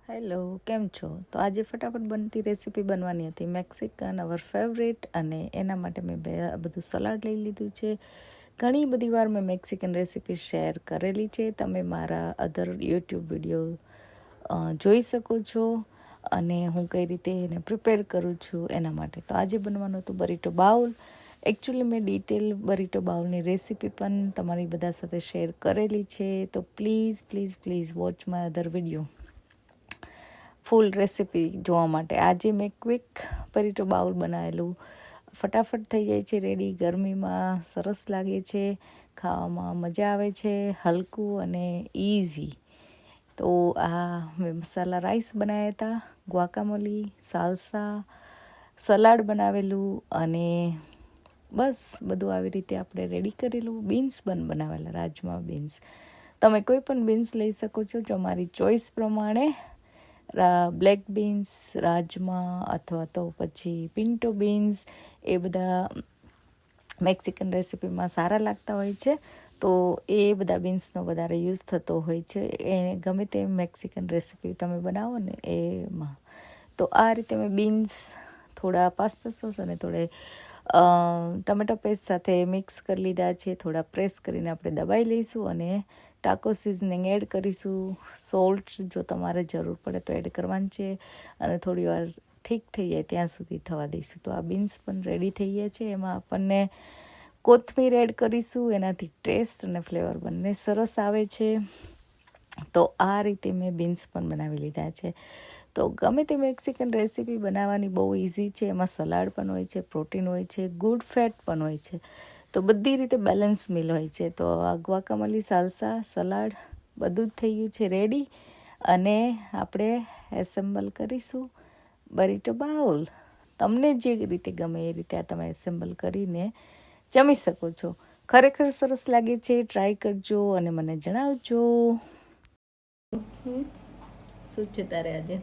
Hello, કેમ છો? તો આજે ફટાફટ બનતી રેસીપી બનવાની હતી મેક્સિકન અવર ફેવરેટ, અને એના માટે મેં બધું સલાડ લઈ લીધું છે. ઘણી બધી વાર મેં મેક્સિકન રેસીપી શેર કરેલી છે, તમે મારા અધર યુટ્યુબ વિડીયો જોઈ શકો છો, અને હું કઈ રીતે એને પ્રિપેર કરું છું એના માટે. તો આજે બનવાનું હતું બરીટો બાઉલ. એકચ્યુઅલી મેં ડિટેલ બરીટો બાઉલની રેસીપી પણ તમારી બધા સાથે શેર કરેલી છે, તો please please please watch my other video full recipe જોવા માટે. આજે મેં ક્વિક બરીટો બાઉલ બનાવેલું, ફટાફટ થઈ જાય છે રેડી, ગરમીમાં સરસ લાગે છે, ખાવામાં મજા આવે છે, હલકું અને ઇઝી. તો આ મેં મસાલા રાઈસ બનાવ્યા હતા, ગ્વાકામોલી, સાલ્સા, સલાડ બનાવેલું, અને બસ બધું આવી રીતે આપણે રેડી કરેલું. બીન્સ બનાવેલા, રાજમા બીન્સ. તમે કોઈ પણ બીન્સ લઈ શકો છો તમારી ચોઈસ પ્રમાણે. બ્લેક બીન્સ, રાજમા, અથવા તો પછી પિન્ટો બીન્સ, એ બધા મેક્સિકન રેસીપીમાં સારા લાગતા હોય છે, તો એ બધા બીન્સનો વધારે યુઝ થતો હોય છે. એ ગમે તે મેક્સિકન રેસીપી તમે બનાવો ને એમાં. તો આ રીતે મેં બીન્સ થોડા પાસ્તા સોસ અને થોડે ટમેટો પેસ્ટ સાથે મિક્સ કરી લીધા છે. થોડા પ્રેસ કરીને આપણે દબાઈ લઈશું, અને ટાકો સિઝનિંગ એડ કરીશું. સોલ્ટ જો તમારે જરૂર પડે તો એડ કરવાની છે, અને થોડી વાર ઠીક થઈ જાય ત્યાં સુધી થવા દઈશું. તો આ બીન્સ પણ રેડી થઈ ગયા છે. એમાં આપણને કોથમીર એડ કરીશું, એનાથી ટેસ્ટ અને ફ્લેવર બંને સરસ આવે છે. તો આ રીતે મેં બીન્સ પણ બનાવી લીધા છે. તો ગમે તે મેક્સિકન રેસીપી બનાવવાની બહુ ઇઝી છે. એમાં સલાડ પણ હોય છે, પ્રોટીન હોય છે, ગુડ ફેટ પણ હોય છે, તો બધી રીતે બેલેન્સ મિલ હોય છે. તો આ ગ્વાકામોલી, સાલ્સા, સલાડ બધું જ થઈ ગયું છે રેડી, અને આપણે એસેમ્બલ કરીશું બરીટો બાઉલ. તમને જે રીતે ગમે એ રીતે આ તમે એસેમ્બલ કરીને જમી શકો છો. ખરેખર સરસ લાગે છે, ટ્રાય કરજો અને મને જણાવજો. શું છે તારે આજે?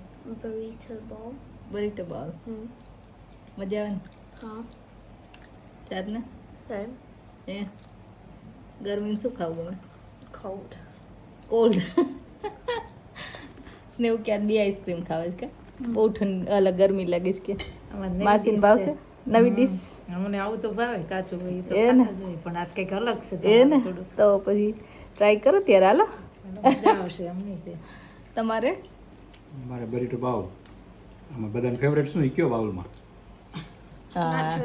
Burrito bowl. મજા આવે ને? હા. ચાર ને? સેમ. ગરમીમાં શું ખાવું ગમે? કોલ્ડ. સ્નેહ ક્યાં બી આઈસ્ક્રીમ ખાવે છે કે બહુ ઠંડી અલગ ગરમી લાગે છે કે માસીને ભાવશે નવી ડીશ? મને આવું તો ભાવે, કાચું હોય તો એ ને, ખાતા જ હોય, પણ આ કંઈક અલગ છે. એ ને, તો પછી ટ્રાય કરો ત્યારે. હાલો, મજા આવશે અમને તે. તમારે? મારે બરીટો બાઉલ. આમાં બધાને ફેવરેટ શું કયો બાઉલમાં? હા,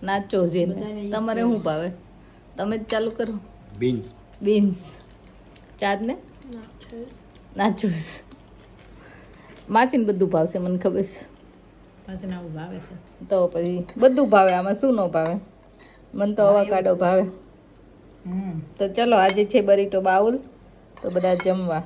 નાચો છે. તમારે શું ભાવે? તમે જ ચાલુ કરો. બીન્સ. બીન્સ. ચાદ ને? નાચોસ. માછીને બધું ભાવશે મને ખબર છે. પાછળ આવું ભાવે છે તો પછી બધું ભાવે, આમાં શું ન ભાવે? મને તો અવાકાડો ભાવે. તો ચલો, આજે છે બરીટો બાઉલ, તો બધા જમવા.